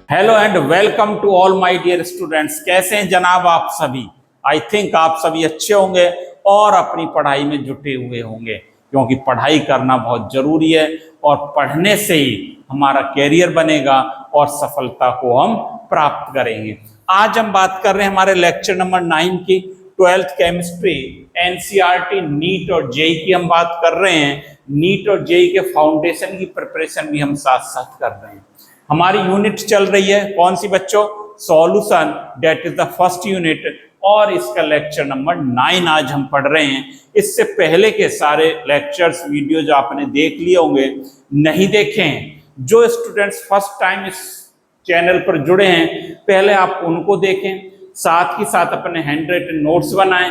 Hello and welcome to all my dear students. कैसे हैं जनाब आप सभी? आई थिंक आप सभी अच्छे होंगे और अपनी पढ़ाई में जुटे हुए होंगे, क्योंकि पढ़ाई करना बहुत जरूरी है और पढ़ने से ही हमारा कैरियर बनेगा और सफलता को हम प्राप्त करेंगे। आज हम बात कर रहे हैं हमारे लेक्चर नंबर 9 की 12th केमिस्ट्री एनसीईआरटी नीट और जेई की हम बात कर रहे हैं। नीट और जेई के फाउंडेशन की प्रिपरेशन भी हम साथ साथ कर रहे हैं। हमारी यूनिट चल रही है कौन सी बच्चों? Solution, that is the first unit और इसका लेक्चर नंबर 9 आज हम पढ़ रहे हैं। इससे पहले के सारे लेक्चर्स वीडियो जो आपने देख लिए होंगे, नहीं देखे हैं, जो स्टूडेंट्स फर्स्ट टाइम इस चैनल पर जुड़े हैं पहले आप उनको देखें, साथ ही साथ अपने हैंड रिटन नोट्स बनाएं,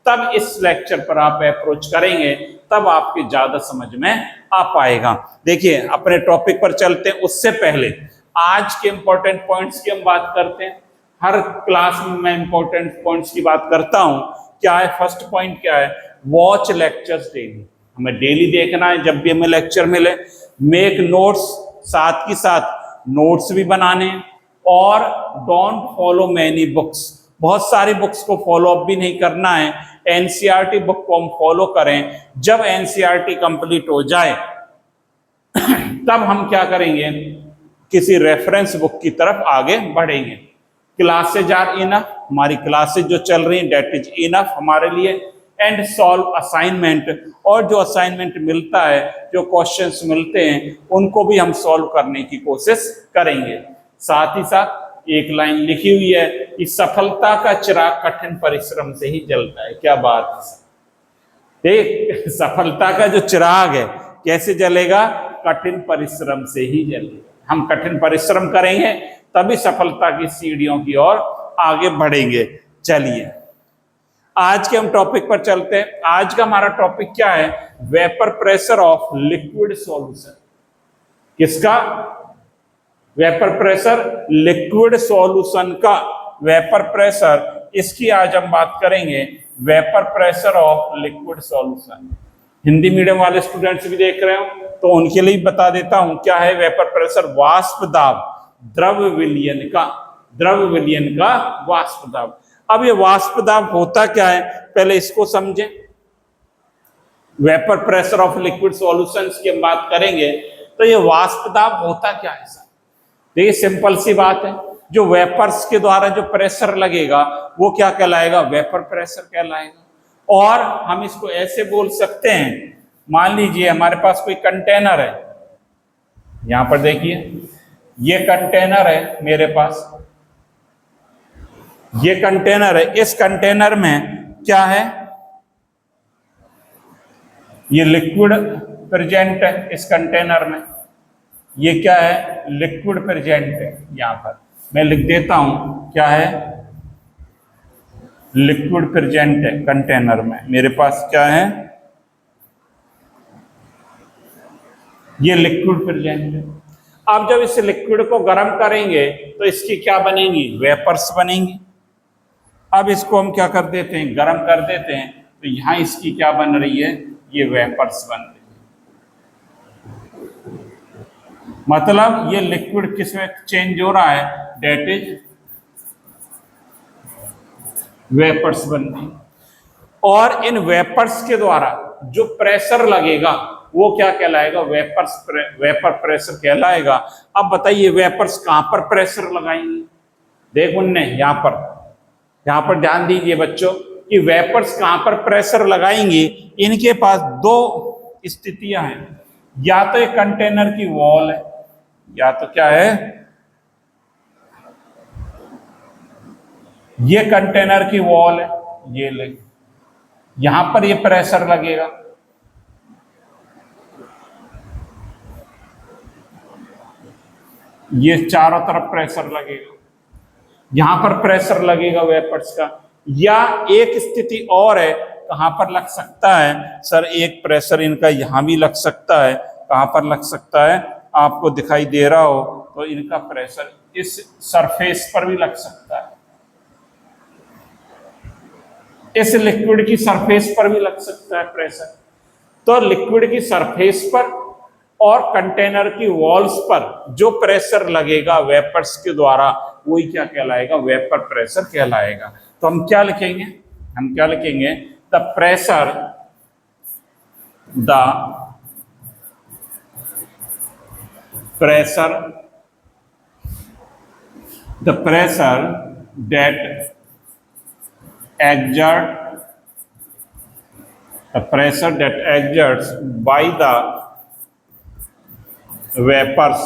तब इस लेक्चर पर आप अप्रोच करेंगे, तब आपके ज्यादा समझ में आ पाएगा। देखिए अपने टॉपिक पर चलते हैं। उससे पहले आज के इंपॉर्टेंट पॉइंट्स की हम बात करते हैं। हर क्लास में मैं इंपॉर्टेंट पॉइंट्स की बात करता हूं। क्या है फर्स्ट पॉइंट? क्या है? Watch lectures daily. हमें डेली देखना है, जब भी हमें लेक्चर मिले मेक नोट्स, साथ ही साथ नोट्स भी बनाने, और डोंट फॉलो मैनी बुक्स। बहुत सारी बुक्स को फॉलो अप भी नहीं करना है, एनसीईआरटी बुक को हम फॉलो करें। जब एनसीईआरटी कंप्लीट हो जाए तब हम क्या करेंगे, किसी रेफरेंस बुक की तरफ आगे बढ़ेंगे। क्लासेज आर इनफ, हमारी क्लासेज जो चल रही हैं डेट इज इनफ हमारे लिए। एंड सॉल्व असाइनमेंट, और जो असाइनमेंट मिलता है, जो क्वेश्चंस मिलते हैं, उनको भी हम सॉल्व करने की कोशिश करेंगे। साथ ही साथ एक लाइन लिखी हुई है कि सफलता का चिराग कठिन परिश्रम से ही जलता है। क्या बात है! देख, सफलता का जो चिराग है कैसे जलेगा? कठिन परिश्रम से ही जलेगा। हम कठिन परिश्रम करेंगे तभी सफलता की सीढ़ियों की ओर आगे बढ़ेंगे। चलिए आज के हम टॉपिक पर चलते हैं। आज का हमारा टॉपिक क्या है? Vapour pressure of liquid solution. किसका? वेपर प्रेशर, लिक्विड सॉल्यूशन का वेपर प्रेशर। इसकी आज हम बात करेंगे, vapour pressure of liquid solution. Hindi medium वाले स्टूडेंट्स भी देख रहे हो तो उनके लिए बता देता हूं क्या है वेपर प्रेशर। वाष्प दाब, द्रव विलयन का, द्रव विलयन का वाष्प दाब। अब ये वाष्प दाब होता क्या है, पहले इसको समझें। Vapour pressure of liquid solutions की हम बात करेंगे तो ये वाष्प दाब होता क्या है? देखिए सिंपल सी बात है, जो वेपर्स के द्वारा जो प्रेशर लगेगा वो क्या कहलाएगा? वेपर प्रेशर कहलाएगा। और हम इसको ऐसे बोल सकते हैं, मान लीजिए हमारे पास कोई कंटेनर है, यहां पर देखिए ये कंटेनर है मेरे पास, ये कंटेनर है। इस कंटेनर में क्या है? ये लिक्विड प्रेजेंट है इस कंटेनर में। ये क्या है? लिक्विड प्रेजेंट है। यहां पर मैं लिख देता हूं क्या है? लिक्विड प्रेजेंट है कंटेनर में। मेरे पास क्या है? ये लिक्विड प्रेजेंट है। अब जब इस लिक्विड को गर्म करेंगे तो इसकी क्या बनेंगी? वेपर्स बनेंगी। अब इसको हम क्या कर देते हैं? गर्म कर देते हैं, तो यहां इसकी क्या बन रही है? ये वेपर्स बन रही है। मतलब ये लिक्विड किस में चेंज हो रहा है? डेट इज वेपर्स बन रही। और इन वेपर्स के द्वारा जो प्रेशर लगेगा वो क्या कहलाएगा? वेपर प्रेशर कहलाएगा। अब बताइए वेपर्स कहां पर प्रेशर लगाएंगे? देख उनने यहां पर ध्यान दीजिए बच्चों कि वेपर्स कहां पर प्रेशर लगाएंगे। इनके पास दो स्थितियां हैं, या तो एक कंटेनर की वॉल है, या तो क्या है? ये कंटेनर की वॉल है, ये ले, यहां पर ये प्रेशर लगेगा। ये चारों तरफ प्रेशर लगेगा, यहां पर प्रेशर लगेगा वेपर्स का। या एक स्थिति और है, कहां पर लग सकता है? सर एक प्रेशर इनका यहां भी लग सकता है। कहां पर लग सकता है? आपको दिखाई दे रहा हो तो इनका प्रेशर इस सरफेस पर भी लग सकता है, इस लिक्विड की सरफेस पर भी लग सकता है प्रेशर। तो लिक्विड की सरफेस पर और कंटेनर की वॉल्स पर जो प्रेशर लगेगा वेपर्स के द्वारा वही क्या कहलाएगा, वेपर प्रेशर कहलाएगा। तो हम क्या लिखेंगे, the pressure that exerts by the vapors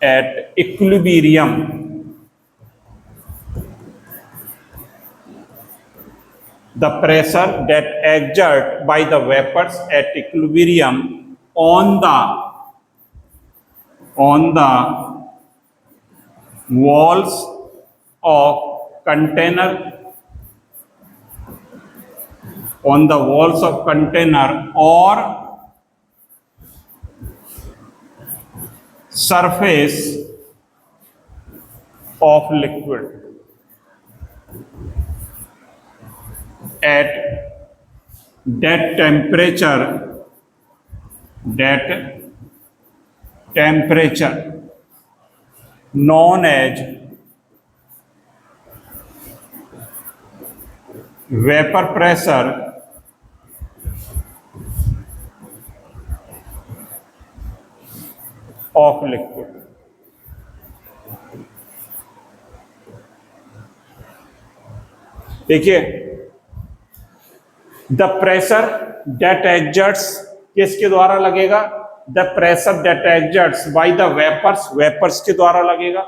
at equilibrium the pressure that exert by the vapors at equilibrium on the walls of container or surface of liquid at that temperature known as vapor pressure of liquid। देखिए, the pressure that exerts किसके द्वारा लगेगा, the pressure that exerts by the vapours के द्वारा लगेगा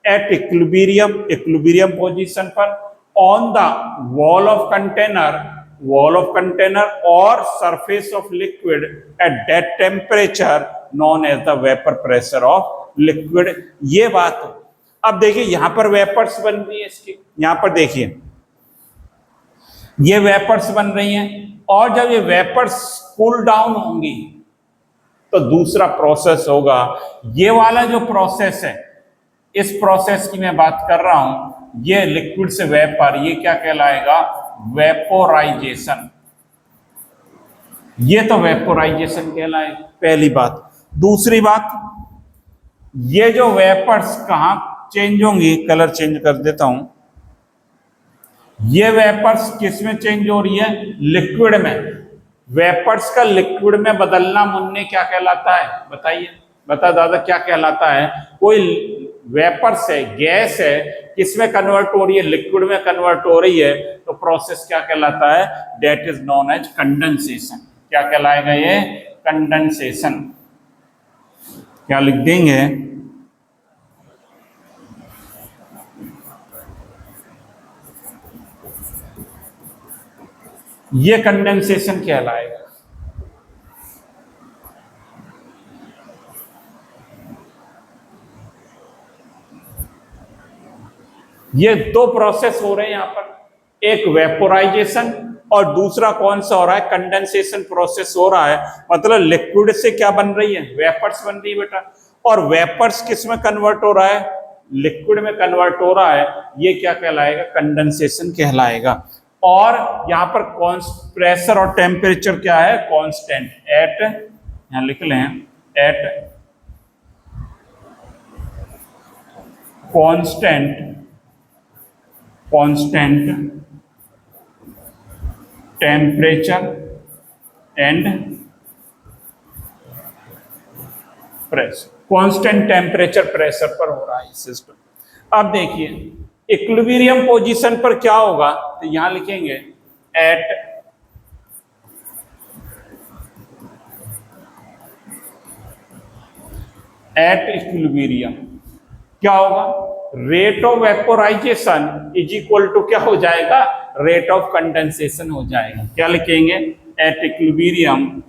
at equilibrium position पर on the wall of container और surface of liquid at that temperature known as the vapour pressure of liquid. ये बात। अब देखिए यहां पर वेपर्स बन रही है इसकी, यहां पर देखिए ये वेपर्स बन रही हैं और जब ये वेपर्स कूल डाउन होंगी तो दूसरा प्रोसेस होगा। ये वाला जो प्रोसेस है, इस प्रोसेस की मैं बात कर रहा हूं, ये लिक्विड से वेपर, ये क्या कहलाएगा, वेपोराइजेशन। ये तो वेपोराइजेशन कहलाएगा, पहली बात। दूसरी बात, ये जो वेपर्स कहां चेंज होंगी, कलर चेंज कर देता हूं, ये वेपर्स किस में चेंज हो रही है, लिक्विड में। वेपर्स का लिक्विड में बदलना मुन्ने क्या कहलाता है, बताइए, बता दादा क्या कहलाता है। कोई वेपर्स है, गैस है, किसमें कन्वर्ट हो रही है, लिक्विड में कन्वर्ट हो रही है, तो प्रोसेस क्या कहलाता है, that is known as condensation. क्या कहलाएगा ये, कंडेंसेशन। क्या लिख देंगे, ये कंडेंसेशन कहलाएगा। ये दो प्रोसेस हो रहे हैं यहां पर, एक वेपोराइजेशन और दूसरा कौन सा हो रहा है, कंडेंसेशन प्रोसेस हो रहा है। मतलब लिक्विड से क्या बन रही है, वेपर्स बन रही है बेटा, और वेपर्स किस में कन्वर्ट हो रहा है, लिक्विड में कन्वर्ट हो रहा है। ये क्या कहलाएगा, कंडेंसेशन कहलाएगा। और यहां पर प्रेशर और टेम्परेचर क्या है, कांस्टेंट, एट, यहां लिख लें, at constant temperature and pressure. Constant temperature pressure पर हो रहा है सिस्टम। अब देखिए इक्विलिब्रियम पोजीशन पर क्या होगा, तो यहां लिखेंगे एट इक्विलिब्रियम क्या होगा, rate of vaporization is equal to क्या हो जाएगा, रेट ऑफ कंडेंसेशन हो जाएगा। क्या लिखेंगे, at equilibrium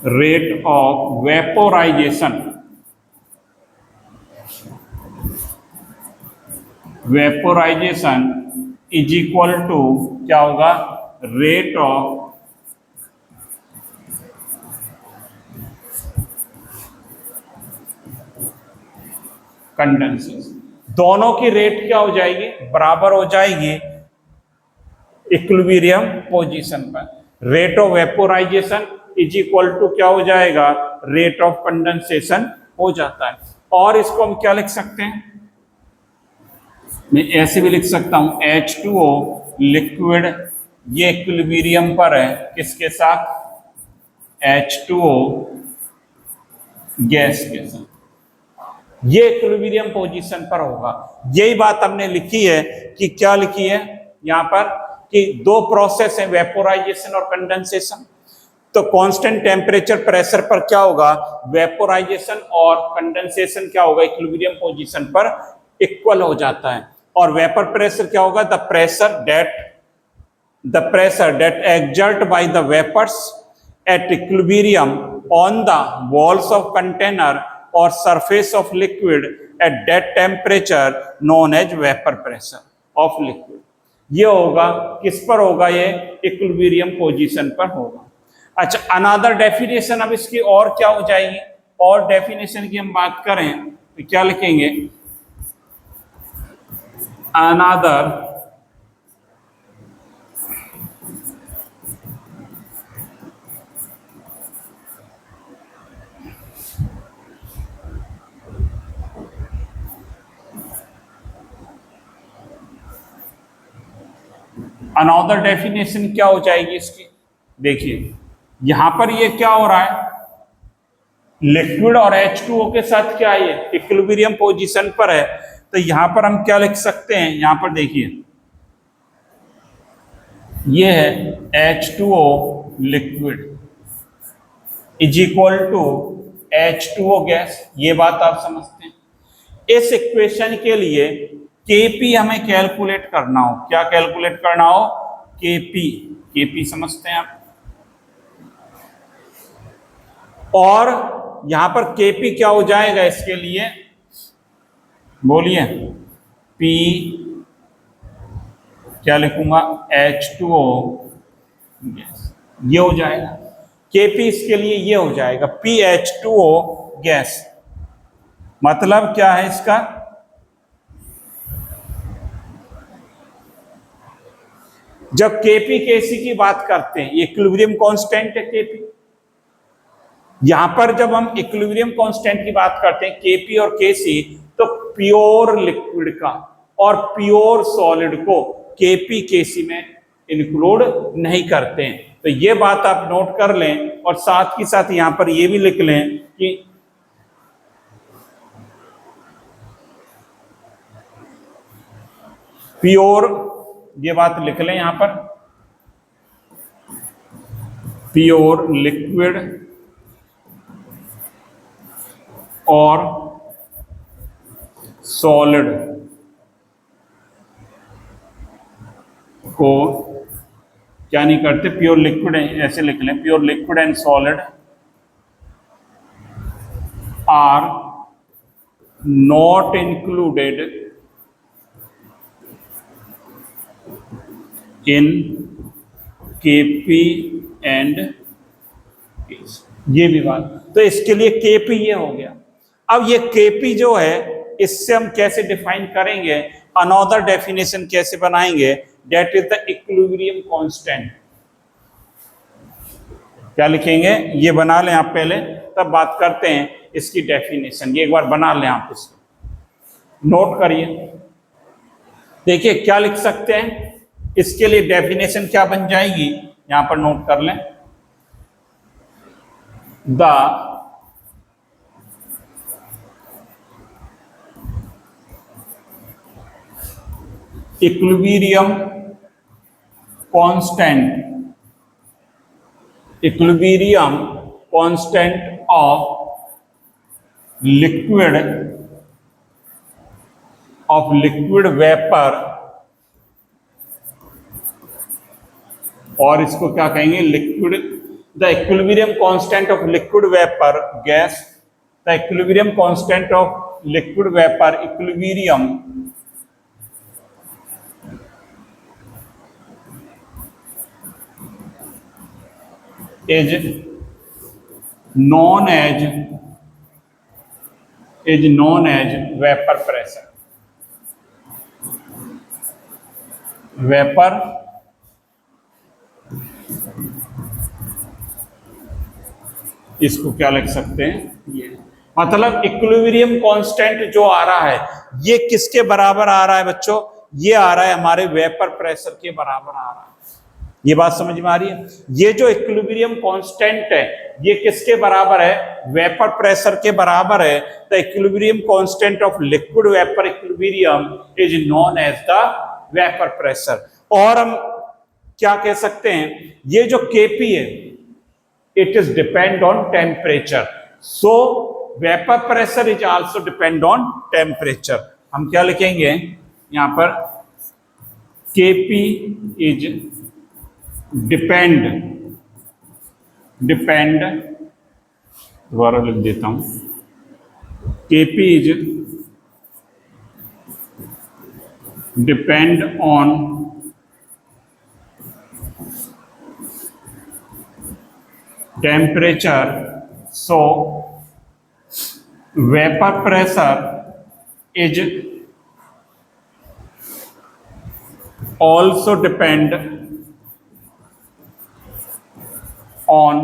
rate of vaporization is equal to क्या होगा, रेट ऑफ कंडेंसेशन। दोनों की रेट क्या हो जाएगी, बराबर हो जाएगी। इक्विलिब्रियम पोजीशन पर। Rate of vaporization is equal to क्या हो जाएगा, रेट ऑफ कंडेंसेशन हो जाता है। और इसको हम क्या लिख सकते हैं, मैं ऐसे भी लिख सकता हूं H2O लिक्विड, ये इक्विलिब्रियम पर है किसके साथ, H2O गैस के साथ, ये इक्विलिब्रियम पोजीशन पर होगा। यही बात हमने लिखी है कि क्या लिखी है यहां पर कि दो प्रोसेस है, वेपोराइजेशन और कंडेंसेशन। तो कांस्टेंट टेम्परेचर प्रेशर पर क्या होगा, वेपोराइजेशन और कंडेंसेशन क्या होगा, इक्विलिब्रियम पोजीशन पर इक्वल हो जाता है। और वेपर प्रेशर क्या होगा, the pressure that exert by the vapours at equilibrium on the walls of container और surface of liquid at that temperature known as vapour pressure of liquid. ये होगा किस पर होगा, ये इक्विलिब्रियम पोजीशन पर होगा। अच्छा, अनदर डेफिनेशन अब इसकी और क्या हो जाएगी, और डेफिनेशन की हम बात करें तो क्या लिखेंगे, अनदर अनदर डेफिनेशन क्या हो जाएगी इसकी, देखिए यहां पर ये क्या हो रहा है, लिक्विड और H2O के साथ क्या है, ये इक्विलिब्रियम पोजीशन पर है। तो यहां पर हम क्या लिख सकते हैं, यहां पर देखिए ये है H2O liquid is equal to H2O gas, ये बात आप समझते हैं। इस इक्वेशन के लिए Kp हमें कैलकुलेट करना हो, क्या कैलकुलेट करना हो, Kp समझते हैं आप। और यहां पर Kp क्या हो जाएगा इसके लिए, बोलिए, P क्या लिखूंगा, H2O गैस, ये हो जाएगा Kp, इसके लिए ये हो जाएगा PH2O गैस। मतलब क्या है इसका, जब Kp Kc की बात करते हैं, इक्विलिब्रियम कांस्टेंट है Kp। यहां पर जब हम इक्विलिब्रियम कांस्टेंट की बात करते हैं Kp और Kc, तो प्योर लिक्विड का और प्योर सॉलिड को Kp Kc में इंक्लूड नहीं करते हैं। तो ये बात आप नोट कर लें, और साथ ही साथ यहां पर ये भी लिख लें कि प्योर, ये बात लिख लें यहां पर, प्योर लिक्विड और सॉलिड को क्या नहीं करते, प्योर लिक्विड, ऐसे लिख लें, pure liquid and solid are not included in Kp and Kc, ये भी बात। तो इसके लिए Kp ये हो गया। अब ये Kp जो है, इससे हम कैसे डिफाइन करेंगे, अनदर डेफिनेशन कैसे बनाएंगे, that is the equilibrium constant. क्या लिखेंगे, ये बना लें आप पहले, तब बात करते हैं इसकी डेफिनेशन। ये एक बार बना लें आप, इसको नोट करिए। देखिए क्या लिख सकते हैं, इसके लिए डेफिनेशन क्या बन जाएगी, यहां पर नोट कर लें, the equilibrium constant of liquid vapour, और इसको क्या कहेंगे, liquid, the equilibrium constant of liquid vapour gas, the equilibrium constant of liquid vapour equilibrium is known as vapor pressure, vapor इसको क्या लिख सकते हैं, ये मतलब इक्विलिब्रियम कांस्टेंट जो आ रहा है ये किसके बराबर आ रहा है बच्चों, ये आ रहा है हमारे वेपर प्रेशर के बराबर आ रहा है। ये बात समझ में आ रही है। ये जो इक्विलिब्रियम कांस्टेंट है ये किसके बराबर है, वेपर प्रेशर के बराबर है। The equilibrium constant of liquid vapour equilibrium is known as the vapour pressure. और हम क्या कह सकते हैं, ये जो Kp है it is depend on temperature, so vapor pressure is also depend on temperature। हम क्या लिखेंगे यहां पर, Kp is depend दोबारा लिख देता हूं, Kp is depend on temperature, so vapor pressure is also depend on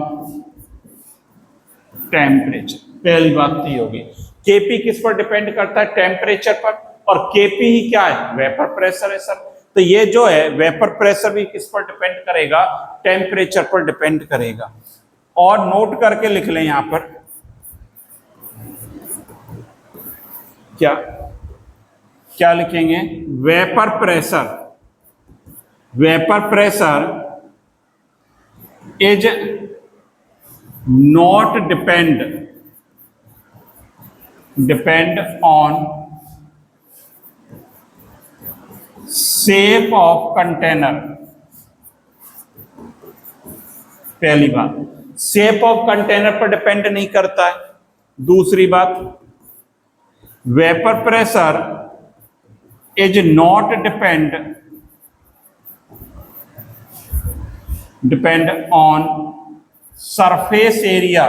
temperature। पहली बात तो ये होगी, Kp किस पर डिपेंड करता है, टेम्परेचर पर, और Kp ही क्या है, वेपर प्रेशर है सर। तो ये जो है वेपर प्रेशर भी किस पर डिपेंड करेगा, टेम्परेचर पर डिपेंड करेगा। और नोट करके लिख लें यहां पर, क्या क्या लिखेंगे, vapour pressure is not depend on shape of container. पहली बात, शेप ऑफ कंटेनर पर डिपेंड नहीं करता है। दूसरी बात, vapour pressure is not depend on surface area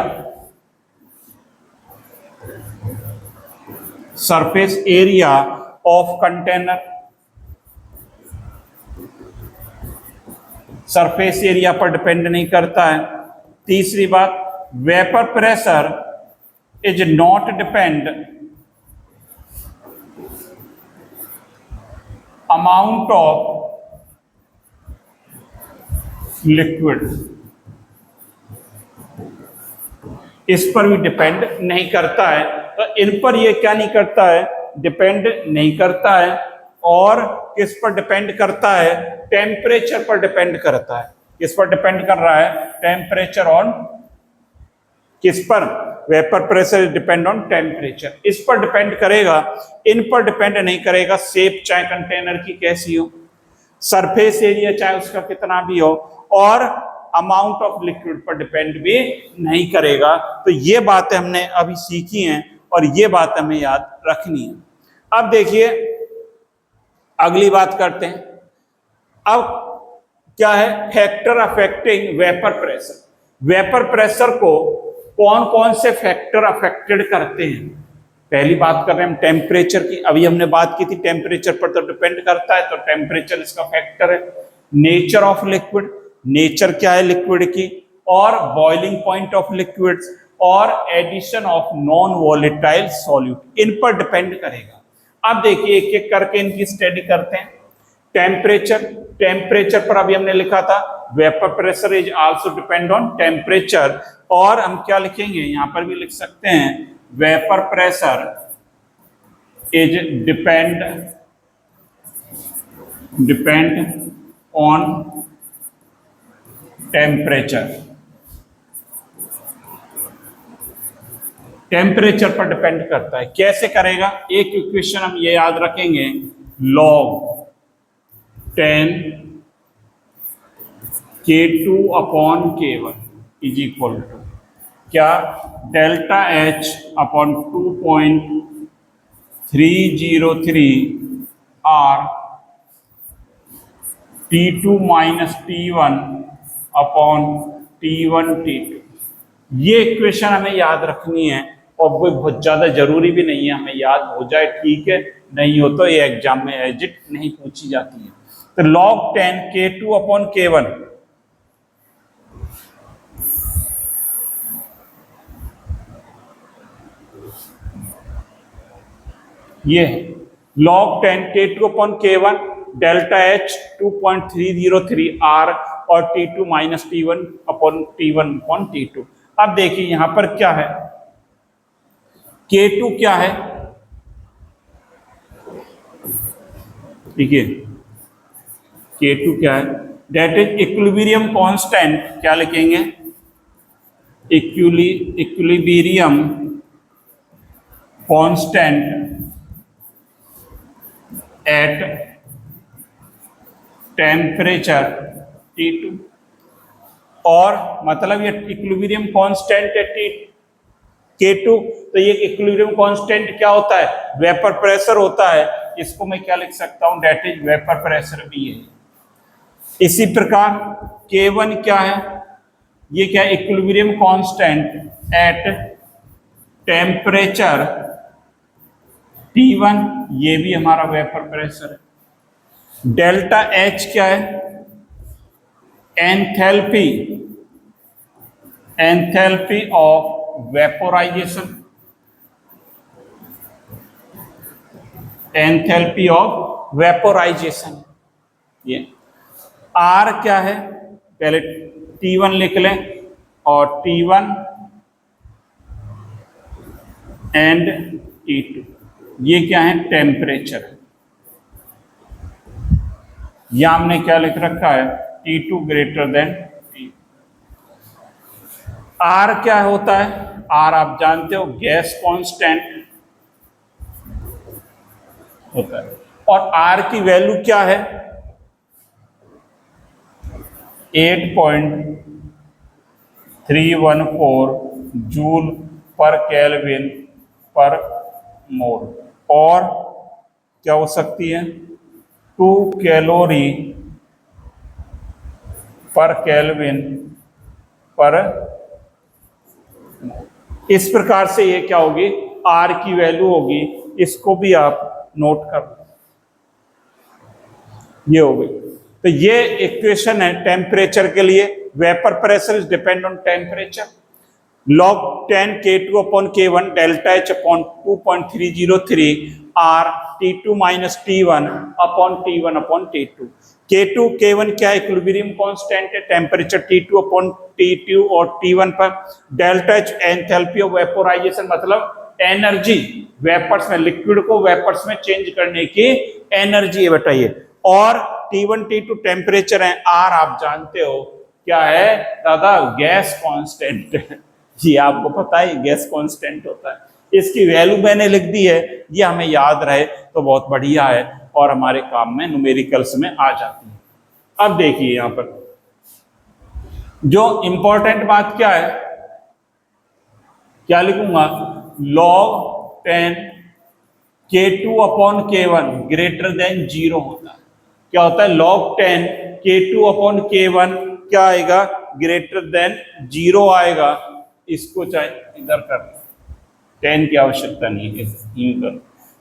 of container. Surface area पर डिपेंड नहीं करता है। तीसरी बात, vapour pressure is not depend amount of liquid, इस पर भी डिपेंड नहीं करता है। तो इन पर ये क्या नहीं करता है, डिपेंड नहीं करता है। और किस पर डिपेंड करता है, टेम्परेचर पर डिपेंड करता है। किस पर डिपेंड कर रहा है, टेम्परेचर ऑन, किस पर, vapour pressure depend on temperature, इस पर डिपेंड करेगा, इन पर डिपेंड नहीं करेगा। शेप चाहे कंटेनर की कैसी हो, सरफेस एरिया चाहे उसका कितना भी हो, और अमाउंट ऑफ लिक्विड पर डिपेंड भी नहीं करेगा। तो ये बातें हमने अभी सीखी हैं और ये बात हमें याद रखनी है। अब देखिए अगली बात करते हैं। अब क्या है, factor affecting vapour pressure. Vapour pressure को कौन कौन से फैक्टर अफेक्टेड करते हैं। पहली बात कर रहे हैं हम टेम्परेचर की। अभी हमने बात की थी टेम्परेचर पर तो डिपेंड करता है, तो टेम्परेचर इसका फैक्टर है। नेचर ऑफ लिक्विड, नेचर क्या है लिक्विड की, और बॉइलिंग पॉइंट ऑफ लिक्विड्स, और addition of non volatile solute, इन पर डिपेंड करेगा। अब देखिए एक एक करके इनकी स्टडी करते हैं। टेम्परेचर पर अभी हमने लिखा था vapour pressure is also depend on temperature, और हम क्या लिखेंगे यहां पर भी लिख सकते हैं, vapour pressure is depend on temperature. Temperature पर डिपेंड करता है। कैसे करेगा, एक इक्वेशन हम ये याद रखेंगे, log 10 K2 upon K1 is equal to क्या, delta H upon 2.303 R T2 minus T1 upon T1 T2। ये इक्वेशन हमें याद रखनी है, और कोई बहुत ज्यादा जरूरी भी नहीं है, हमें याद हो जाए ठीक है, नहीं हो तो ये एग्जाम में एजिट नहीं पूछी जाती है। तो log 10 K2 अपॉन K1, ये log 10 K2 upon K1 delta H 2.303 R और T2 minus T1 upon T1 upon T2। अब देखिए यहां पर क्या है, K2 क्या है, ठीक है, K2 क्या है, डेट इज इक्विलिब्रियम कांस्टेंट, क्या लिखेंगे, equilibrium constant at temperature T2, और मतलब ये इक्विलिब्रियम कांस्टेंट है K2, तो ये इक्विलिब्रियम कांस्टेंट क्या होता है, वेपर प्रेशर होता है, इसको मैं क्या लिख सकता हूं, डेट इज वेपर प्रेशर भी है। इसी प्रकार K1 क्या है, ये क्या, equilibrium constant at temperature T1, ये भी हमारा वेपर प्रेशर है। डेल्टा H क्या है, enthalpy, enthalpy of vaporisation, enthalpy of vaporisation. ये R क्या है, पहले T1 लिख लें, और T1 एंड T2, ये क्या है, टेम्परेचर। यहां हमने क्या लिख रखा है, T2 greater than T। R क्या होता है, R आप जानते हो गैस कांस्टेंट होता है, और R की वैल्यू क्या है, 8.314 जूल पर केल्विन पर मोल, और क्या हो सकती है, 2 कैलोरी पर केल्विन पर। इस प्रकार से ये क्या होगी, R की वैल्यू होगी, इसको भी आप नोट कर लो, ये हो गई। तो ये इक्वेशन है टेम्परेचर के लिए, vapour pressure is depend on temperature, log 10 K2 upon K1 delta H upon 2.303 R T2 minus T1 upon T1 upon T2। K2 K1 क्या, इक्विलिब्रियम कांस्टेंट है, टेम्परेचर T2 upon T2 और T1 पर, delta H enthalpy of vaporisation, मतलब energy, vapours में, liquid को vapours में change करने की एनर्जी है बेटा ये, और T1 T2 टेम्परेचर है, R आप जानते हो क्या है दादा, गैस कांस्टेंट है, ये आपको पता है गैस कांस्टेंट होता है। इसकी वैल्यू मैंने लिख दी है, ये हमें याद रहे तो बहुत बढ़िया है, और हमारे काम में न्यूमेरिकल्स में आ जाती है। अब देखिए यहां पर जो इंपॉर्टेंट बात क्या है, क्या लिखूंगा, log 10 K2 upon K1 greater than 0 होता है, क्या होता है, log 10 K2 अपॉन K1 क्या आएगा, ग्रेटर देन 0 आएगा। इसको चाहे इधर कर, 10 की आवश्यकता नहीं है, कर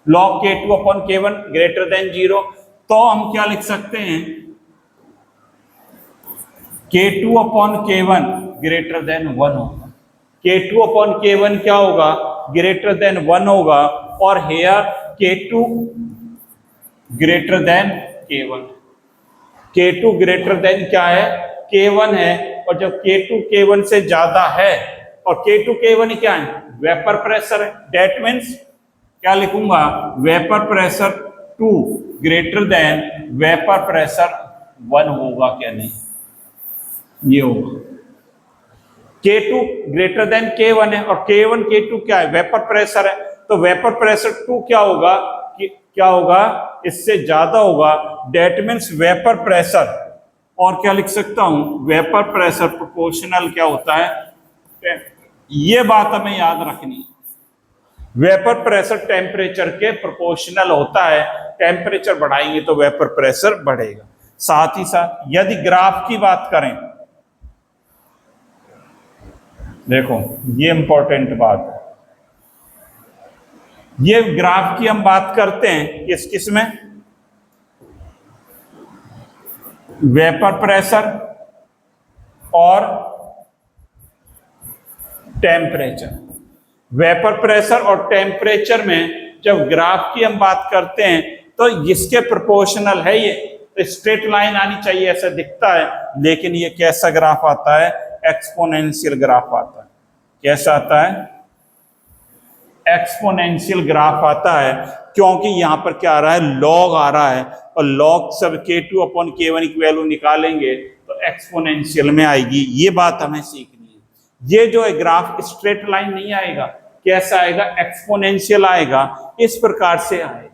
log K2 upon K1 greater than 0, तो हम क्या लिख सकते हैं, K2 upon K1 greater than 1 होगा, K2 अपॉन K1 क्या होगा, ग्रेटर देन 1 होगा, और here K2 greater than K1, K2 greater than क्या है, K1 है, और जब K2 K1 से ज्यादा है, और K2 K1 क्या है, वेपर प्रेशर है, डेट मीन्स क्या लिखूंगा, vapour pressure 2 greater than vapour pressure 1 होगा, क्या नहीं, ये होगा। K2 ग्रेटर देन K1 है, और K1 K2 क्या है, वेपर प्रेशर है, तो वेपर प्रेशर 2 क्या होगा, क्या होगा, इससे ज्यादा होगा, डेट मीन्स वेपर प्रेशर, और क्या लिख सकता हूं, वेपर प्रेशर प्रोपोर्शनल क्या होता है, ये बात हमें याद रखनी है, वेपर प्रेशर टेम्परेचर के प्रोपोर्शनल होता है, टेम्परेचर बढ़ाएंगे तो वेपर प्रेशर बढ़ेगा। साथ ही साथ यदि ग्राफ की बात करें, देखो ये इंपॉर्टेंट बात है, ये ग्राफ की हम बात करते हैं किस में, वेपर प्रेशर और टेम्परेचर, वेपर प्रेशर और टेम्परेचर में जब ग्राफ की हम बात करते हैं तो इसके प्रोपोर्शनल है ये, तो स्ट्रेट लाइन आनी चाहिए ऐसा दिखता है, लेकिन ये कैसा ग्राफ आता है, एक्सपोनेंशियल ग्राफ आता है। कैसा आता है, एक्सपोनेंशियल ग्राफ आता है, क्योंकि यहां पर क्या आ रहा है, लॉग आ रहा है, और लॉग सब k2 अपॉन k1 की वैल्यू निकालेंगे तो एक्सपोनेंशियल में आएगी। ये बात हमें सीखनी है। ये जो है ग्राफ स्ट्रेट लाइन नहीं आएगा, कैसा आएगा, एक्सपोनेंशियल आएगा, इस प्रकार से आएगा।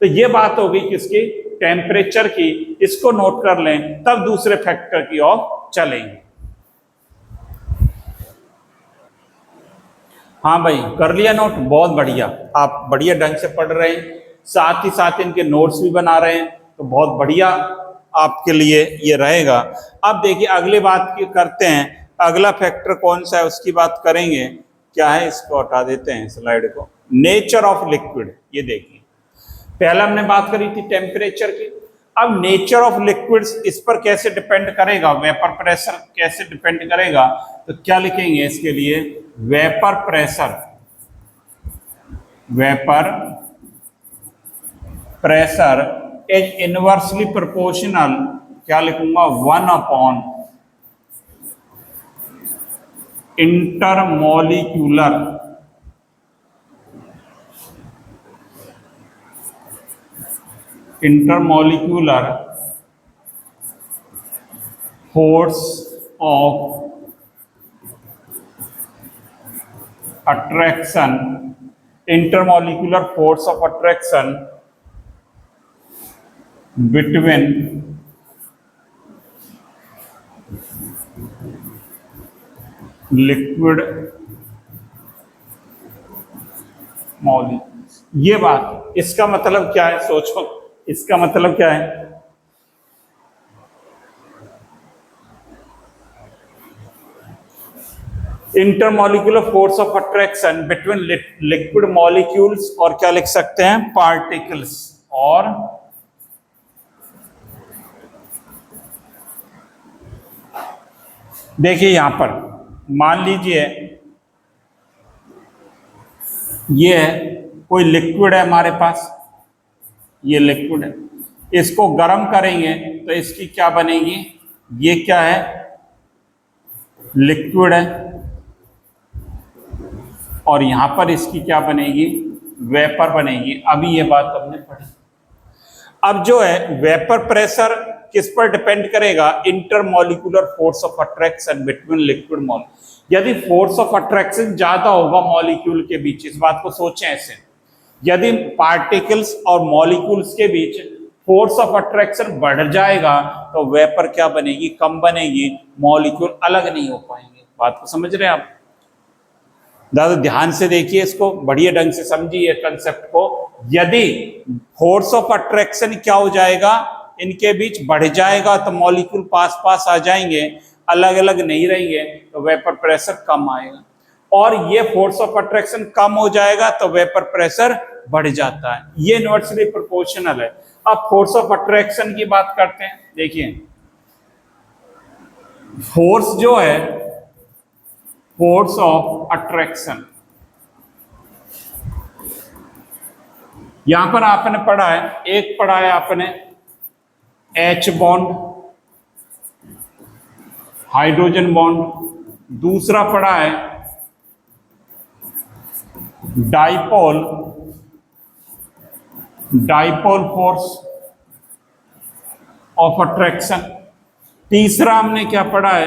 तो ये बात हो गई किसकी, टेम्परेचर की। इसको नोट कर लें, तब दूसरे फैक्टर की ओर चलेंगे। हाँ भाई, कर लिया नोट, बहुत बढ़िया, आप बढ़िया ढंग से पढ़ रहे हैं, साथ ही साथ इनके नोट्स भी बना रहे हैं, तो बहुत बढ़िया आपके लिए ये रहेगा। अब देखिए अगली बात की करते हैं, अगला फैक्टर कौन सा है उसकी बात करेंगे। क्या है, इसको हटा देते हैं स्लाइड को, नेचर ऑफ लिक्विड। ये देखिए पहला हमने बात करी थी टेम्परेचर की, अब नेचर ऑफ लिक्विड्स इस पर कैसे डिपेंड करेगा, वेपर प्रेशर कैसे डिपेंड करेगा, तो क्या लिखेंगे इसके लिए, vapour pressure, vapour pressure is inversely proportional, क्या लिखूंगा, 1 upon intermolecular force of attraction, intermolecular force of attraction between liquid molecules. ये बात, इसका मतलब क्या है, सोचो इसका मतलब क्या है, intermolecular force of attraction between liquid molecules, और क्या लिख सकते हैं, पार्टिकल्स। और देखिए यहां पर मान लीजिए ये कोई लिक्विड है हमारे पास, ये लिक्विड है, इसको गर्म करेंगे तो इसकी क्या बनेगी, ये क्या है, लिक्विड है, और यहां पर इसकी क्या बनेगी, वेपर बनेगी। अभी ये बात हमने पढ़ी। अब जो है वेपर प्रेशर किस पर डिपेंड करेगा, intermolecular force of attraction between liquid molecule. यदि फोर्स ऑफ अट्रैक्शन ज्यादा होगा मॉलिक्यूल के बीच, इस बात को सोचें ऐसे, यदि पार्टिकल्स और मॉलिक्यूल्स के बीच फोर्स ऑफ अट्रैक्शन बढ़ जाएगा तो वेपर क्या बनेगी, कम बनेगी, मॉलिक्यूल अलग नहीं हो पाएंगे। बात को समझ रहे हैं आप, ज्यादा ध्यान से देखिए, इसको बढ़िया ढंग से समझिए कंसेप्ट को। यदि फोर्स ऑफ अट्रैक्शन क्या हो जाएगा, इनके बीच बढ़ जाएगा तो मॉलिक्यूल पास पास आ जाएंगे, अलग अलग नहीं रहेंगे, तो वेपर प्रेशर कम आएगा। और ये फोर्स ऑफ अट्रैक्शन कम हो जाएगा तो वेपर प्रेशर बढ़ जाता है। ये इनवर्सली प्रोपोर्शनल है। अब फोर्स ऑफ अट्रैक्शन की बात करते हैं। देखिए फोर्स जो है, फोर्स ऑफ अट्रैक्शन, यहां पर आपने पढ़ा है, एक पढ़ा है आपने H बॉन्ड, हाइड्रोजन बॉन्ड, दूसरा पढ़ा है dipole, dipole force of attraction, तीसरा हमने क्या पढ़ा है,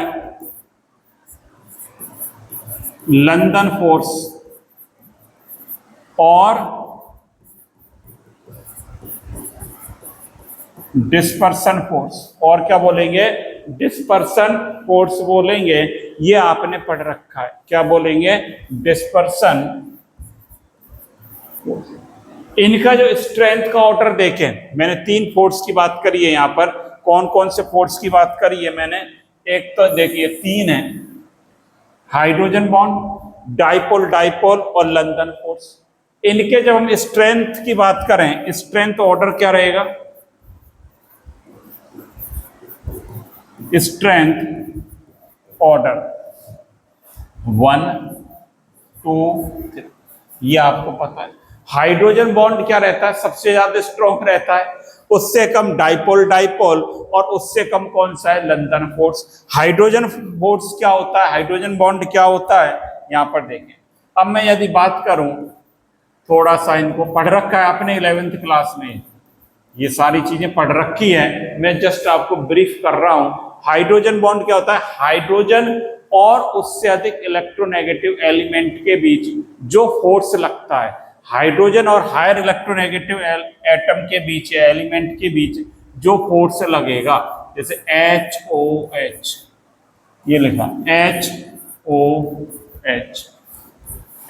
लंदन फोर्स, और डिस्पर्सन फोर्स, और क्या बोलेंगे, डिस्पर्सन फोर्स बोलेंगे। ये आपने पढ़ रखा है, क्या बोलेंगे, डिस्पर्सन। इनका जो स्ट्रेंथ का ऑर्डर देखें, मैंने 3 फोर्स की बात करी है, यहां पर कौन कौन से फोर्स की बात करी है मैंने, एक तो देखिए 3 है, हाइड्रोजन बॉन्ड, डाइपोल डाइपोल और लंदन फोर्स। इनके जब हम स्ट्रेंथ की बात करें, स्ट्रेंथ ऑर्डर क्या रहेगा, स्ट्रेंथ ऑर्डर 1 2 3, ये आपको पता है। हाइड्रोजन बॉन्ड क्या रहता है, सबसे ज्यादा स्ट्रॉन्ग रहता है, उससे कम डाइपोल डाइपोल, और उससे कम कौन सा है, लंदन फोर्स। हाइड्रोजन फोर्स क्या होता है, हाइड्रोजन बॉन्ड क्या होता है, यहां पर देखें। अब मैं यदि बात करूं, थोड़ा सा इनको पढ़ रखा है आपने 11th क्लास में, ये सारी चीजें पढ़ रखी है, मैं जस्ट आपको ब्रीफ कर रहा हूं। हाइड्रोजन बॉन्ड क्या होता है, हाइड्रोजन और उससे अधिक इलेक्ट्रोनेगेटिव एलिमेंट के बीच जो फोर्स लगता है, हाइड्रोजन और हायर इलेक्ट्रोनेगेटिव एटम के बीच, एलिमेंट के बीच जो फोर्स लगेगा, जैसे HOH, ये लिखा HOH,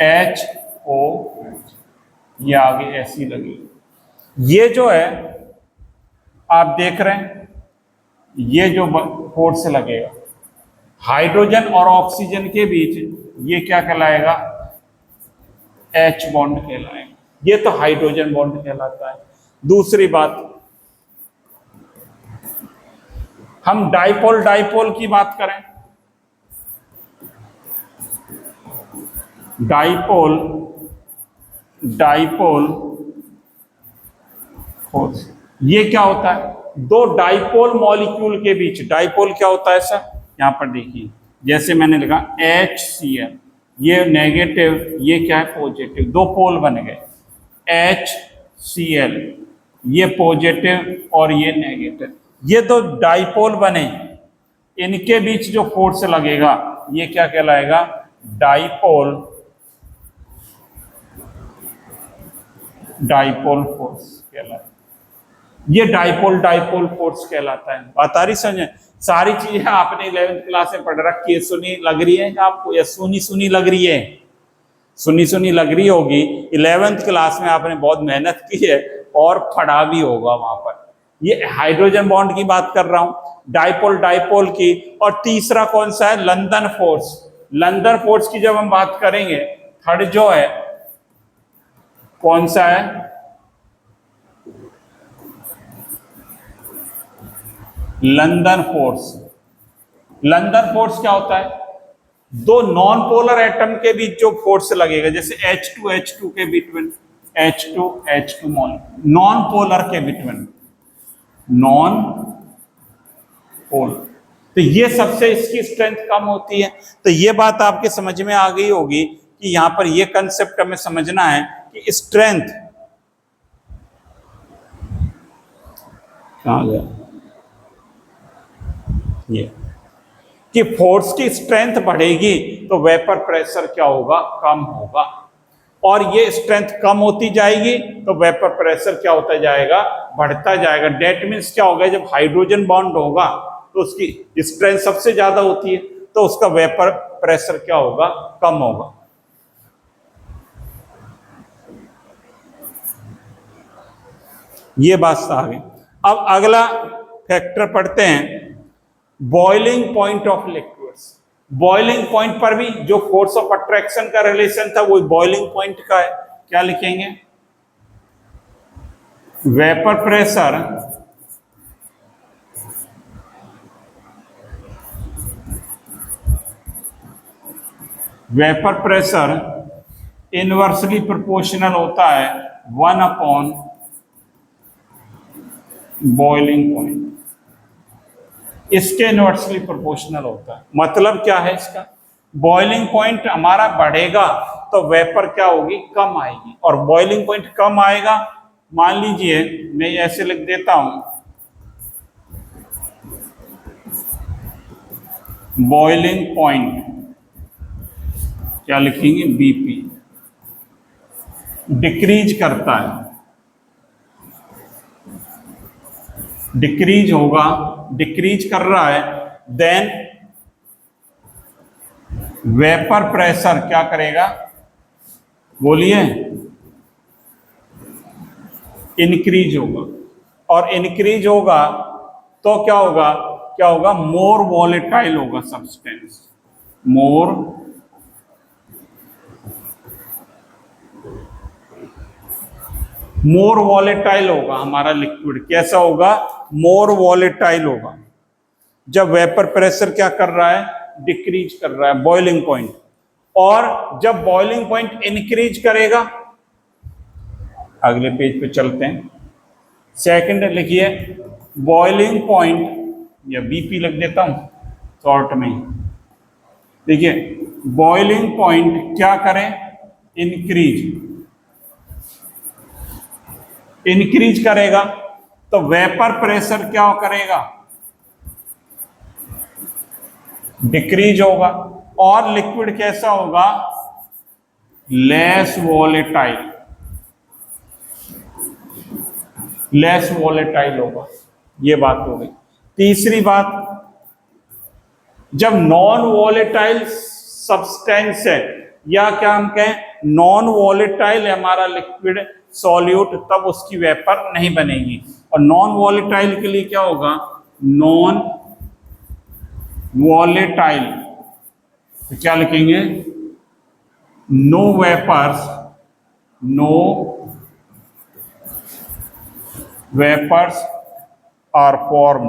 HOH, ये आगे ऐसी लगी, ये जो है आप देख रहे हैं, ये जो फोर्स लगेगा हाइड्रोजन और ऑक्सीजन के बीच, ये क्या कहलाएगा, H बॉन्ड कहलाएगा। ये तो हाइड्रोजन बॉन्ड कहलाता है। दूसरी बात, हम डाइपोल डाइपोल की बात करें, डाइपोल डाइपोल फोर्स, ये क्या होता है, दो डाइपोल मॉलिक्यूल के बीच, डाइपोल क्या होता है सर, यहां पर देखिए, जैसे मैंने लिखा HCl, ये नेगेटिव, ये क्या है पॉजिटिव, दो पोल बन गए, HCl, ये पॉजिटिव और ये नेगेटिव, ये दो डाइपोल बने, इनके बीच जो फोर्स लगेगा ये क्या कहलाएगा, डाइपोल डाइपोल फोर्स कहलाता है। ये डाइपोल डाइपोल फोर्स कहलाता है। बात आ रही समझे, सारी चीजें आपने 11th क्लास में पढ़ रखी है, सुनी लग रही है आपको, या सुनी सुनी लग रही है, सुनी सुनी लग रही होगी। 11th क्लास में आपने बहुत मेहनत की है और पढ़ा भी होगा वहां पर। ये हाइड्रोजन बॉन्ड की बात कर रहा हूं, डाइपोल डाइपोल की। और तीसरा कौन सा है, लंदन फोर्स। लंदन फोर्स की जब हम बात करेंगे, थर्ड जो है कौन सा है, लंदन फोर्स। लंदन फोर्स क्या होता है, दो नॉन पोलर एटम के बीच जो फोर्स लगेगा, जैसे H2H2 के बिटवीन, H2H2 नॉन पोलर के बिटवीन, नॉन पोलर, तो ये सबसे इसकी स्ट्रेंथ कम होती है। तो ये बात आपके समझ में आ गई होगी कि यहां पर ये कंसेप्ट हमें समझना है कि स्ट्रेंथ कहां गया, ये कि फोर्स की स्ट्रेंथ बढ़ेगी तो वेपर प्रेशर क्या होगा, कम होगा, और ये स्ट्रेंथ कम होती जाएगी तो वेपर प्रेशर क्या होता जाएगा, बढ़ता जाएगा। डेट मीन्स क्या होगा, जब हाइड्रोजन बॉन्ड होगा तो उसकी स्ट्रेंथ सबसे ज्यादा होती है, तो उसका वेपर प्रेशर क्या होगा, कम होगा। ये बात आ गई। अब अगला फैक्टर पढ़ते हैं, boiling point of liquids. Boiling point पर भी जो फोर्स ऑफ अट्रैक्शन का रिलेशन था वो बॉइलिंग पॉइंट का है। क्या लिखेंगे, vapour pressure vapour pressure inversely proportional होता है 1 अपॉन बॉइलिंग पॉइंट, इसके इनवर्सली प्रोपोर्शनल होता है। मतलब क्या है इसका, बॉइलिंग पॉइंट हमारा बढ़ेगा तो वेपर क्या होगी, कम आएगी, और बॉइलिंग पॉइंट कम आएगा, मान लीजिए मैं ऐसे लिख देता हूं, बॉइलिंग पॉइंट क्या लिखेंगे, BP, डिक्रीज करता है, डिक्रीज होगा, डिक्रीज कर रहा है, देन वेपर प्रेशर क्या करेगा, बोलिए, इंक्रीज होगा, और इंक्रीज होगा तो क्या होगा, क्या होगा, मोर वॉलेटाइल होगा सब्सटेंस, मोर वॉलेटाइल होगा हमारा लिक्विड। कैसा होगा, मोर वॉलेटाइल होगा। जब वेपर प्रेशर क्या कर रहा है, डिक्रीज कर रहा है, बॉइलिंग पॉइंट। और जब बॉइलिंग पॉइंट इंक्रीज करेगा अगले पेज पे चलते हैं। सेकंड लिखिए बॉइलिंग पॉइंट, या बीपी लिख देता हूं शॉर्ट में। देखिए बॉइलिंग पॉइंट क्या करें, इंक्रीज करेगा तो वेपर प्रेशर क्या करेगा, डिक्रीज होगा। और लिक्विड कैसा होगा, लेस वॉलेटाइल होगा। ये बात हो गई। तीसरी बात, जब नॉन वॉलेटाइल सब्सटेंस है, या क्या हम कहें नॉन वॉलेटाइल है हमारा लिक्विड सॉल्यूट, तब उसकी वेपर नहीं बनेगी। और नॉन वॉलेटाइल के लिए क्या होगा, नॉन वॉलेटाइल तो क्या लिखेंगे, नो वेपर्स आर फॉर्म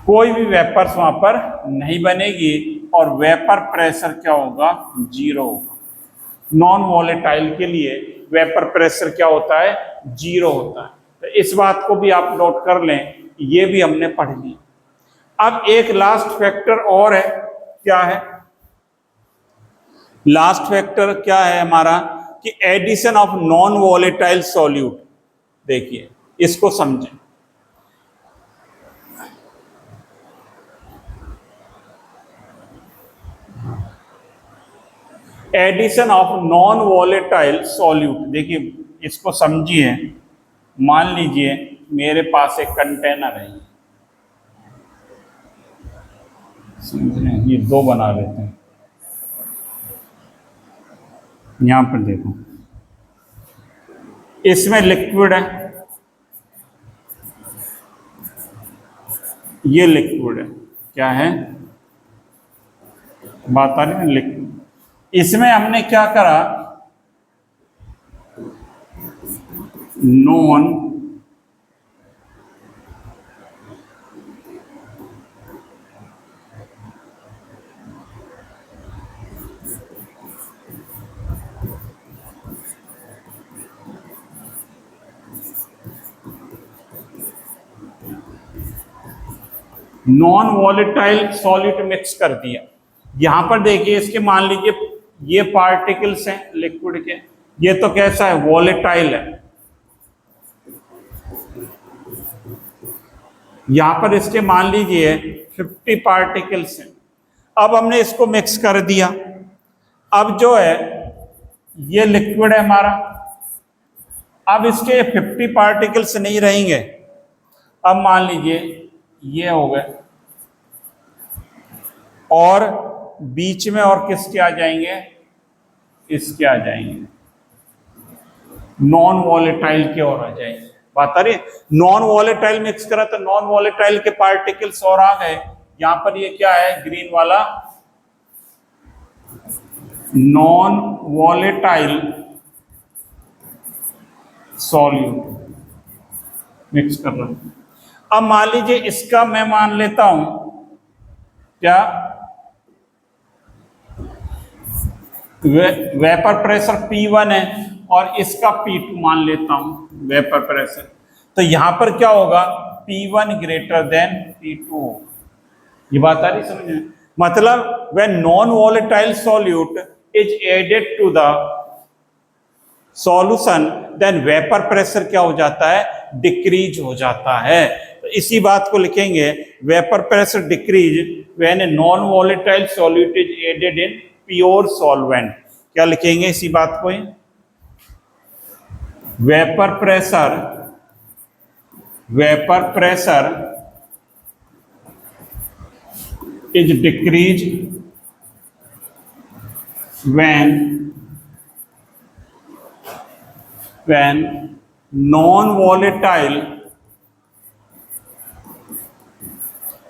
कोई भी वेपर्स वहां पर नहीं बनेगी और वेपर प्रेशर क्या होगा, जीरो होगा। नॉन वॉलेटाइल के लिए वेपर प्रेशर क्या होता है, जीरो होता है। तो इस बात को भी आप नोट कर लें, ये भी हमने पढ़ लिया। अब एक लास्ट फैक्टर और है, क्या है लास्ट फैक्टर, क्या है हमारा, कि addition of non volatile solute. देखिए इसको समझें। Addition of non volatile solute, देखिए इसको समझिए। मान लीजिए मेरे पास एक कंटेनर है, समझ रहे हैं, ये दो बना लेते हैं। यहां पर देखो, इसमें लिक्विड है, ये लिक्विड है, क्या है, बात आ रही है लिक्विड। इसमें हमने क्या करा, नॉन वॉलेटाइल सॉल्यूट मिक्स कर दिया। यहां पर देखिए, इसके मान लीजिए ये पार्टिकल्स हैं लिक्विड के, ये तो कैसा है, वॉलेटाइल है। यहां पर इसके मान लीजिए 50 पार्टिकल्स हैं। अब हमने इसको मिक्स कर दिया। अब जो है ये लिक्विड है हमारा, अब इसके 50 पार्टिकल्स नहीं रहेंगे। अब मान लीजिए ये हो गए, और बीच में और किसके आ जाएंगे, इसके आ जाएंगे, नॉन वॉलेटाइल के और आ जाएंगे। बात आ रही है, नॉन वॉलेटाइल मिक्स करा तो नॉन वॉलेटाइल के पार्टिकल्स और आ गए। यहां पर ये क्या है, ग्रीन वाला नॉन वॉलेटाइल सॉल्यूट मिक्स कर रहा हूं। अब मान लीजिए इसका मैं मान लेता हूं क्या, वेपर प्रेशर P1 है और इसका P2 मान लेता हूं वेपर प्रेशर। तो यहां पर क्या होगा, P1 ग्रेटर देन P2। ये बात आ रही समझ में, मतलब when non volatile solute is added to the solution, then vapour pressure क्या हो जाता है, डिक्रीज हो जाता है। तो इसी बात को लिखेंगे, vapour pressure decrease when a non volatile solute is added in pure solvent. क्या लिखेंगे इसी बात को, vapour pressure is decrease when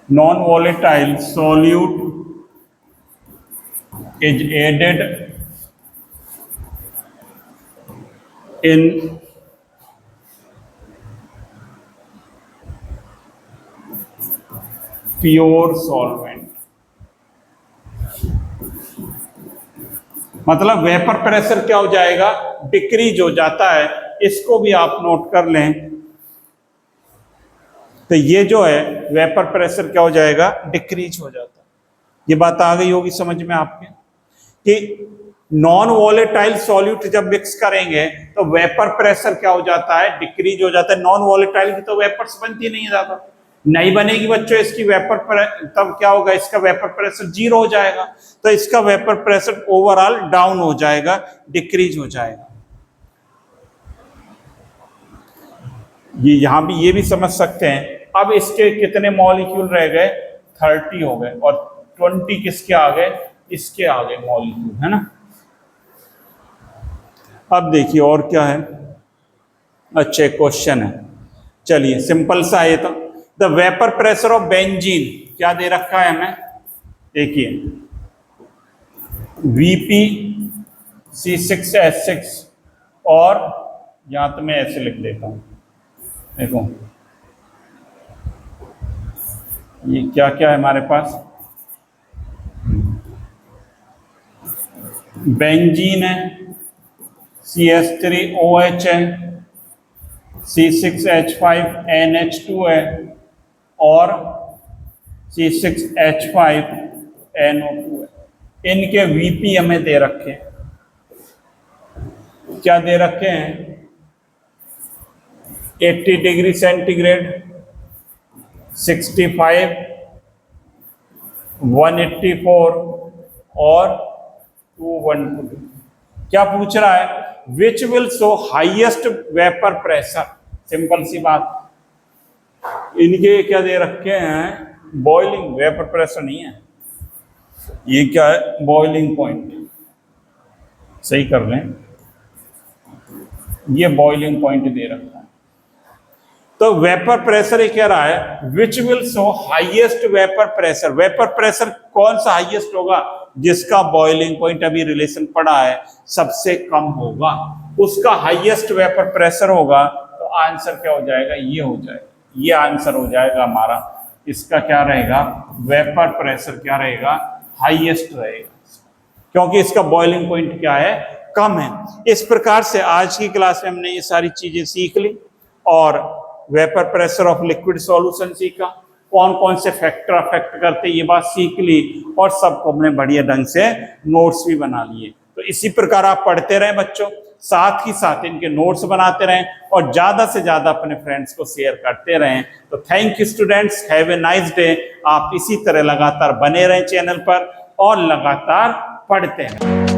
non-volatile solute is added in pure solvent। मतलब वेपर प्रेशर क्या हो जाएगा, डिक्रीज हो जाता है। इसको भी आप नोट कर लें। तो ये जो है वेपर प्रेशर क्या हो जाएगा, डिक्रीज हो जाता है। ये बात आ गई होगी समझ में आपके कि नॉन वॉलेटाइल सॉल्यूट जब मिक्स करेंगे तो वेपर प्रेशर क्या हो जाता है, डिक्रीज हो जाता है। नॉन वॉलेटाइल की तो वेपर्स बनती नहीं ज्यादा, नहीं बनेगी बच्चों इसकी वेपर, तब क्या होगा, इसका वेपर प्रेशर जीरो हो जाएगा। तो इसका वेपर प्रेशर ओवरऑल डाउन हो जाएगा, डिक्रीज हो जाएगा। ये यहां भी ये भी समझ सकते हैं। अब इसके कितने मॉलिक्यूल रह गए, 30 हो गए, और 20 किसके आ गए, इसके आ गए मॉलिक्यूल, है ना। अब देखिए और क्या है। अच्छा क्वेश्चन है, चलिए सिंपल सा है। तो the vapour pressure of benzene क्या दे रखा है हमें, देखिए Vp C6H6, और यहां तो मैं ऐसे लिख देता हूं, देखो ये क्या क्या है हमारे पास, बेंजीन है, CH3OH है, C6H5NH2 है, और C6H5NO2 है। इनके Vp हमें दे रखे हैं, क्या दे रखे हैं, 80 डिग्री सेंटीग्रेड, 65, 184 और 212। क्या पूछ रहा है, which will show highest vapour pressure. Simple सी बात, इनके क्या दे रखे हैं, बॉइलिंग, वेपर प्रेशर नहीं है, ये क्या है, बॉइलिंग पॉइंट। सही कर लें, ये बॉइलिंग पॉइंट दे रखा है। तो वेपर प्रेशर ये कह रहा है which will show highest vapour pressure. Vapour pressure कौन सा हाईएस्ट होगा, जिसका बॉइलिंग पॉइंट अभी रिलेशन पड़ा है सबसे कम होगा, उसका हाईएस्ट वेपर प्रेशर होगा। तो आंसर क्या हो जाएगा, ये हो जाएगा, ये आंसर हो जाएगा हमारा। इसका क्या रहेगा, वेपर प्रेशर क्या रहेगा, हाईएस्ट रहेगा, क्योंकि इसका बॉइलिंग पॉइंट क्या है, कम है। इस प्रकार से आज की क्लास में हमने ये सारी चीजें सीख ली, और vapour pressure of liquid solution सीखा, कौन कौन से फैक्टर अफेक्ट करते ये बात सीख ली, और सबको हमने बढ़िया ढंग से नोट्स भी बना लिए। तो इसी प्रकार आप पढ़ते रहें बच्चों, साथ ही साथ इनके नोट्स बनाते रहें, और ज्यादा से ज्यादा अपने फ्रेंड्स को शेयर करते रहें। तो thank you students, have a nice day. आप इसी तरह लगातार बने रहें चैनल पर और लगातार पढ़ते रहें।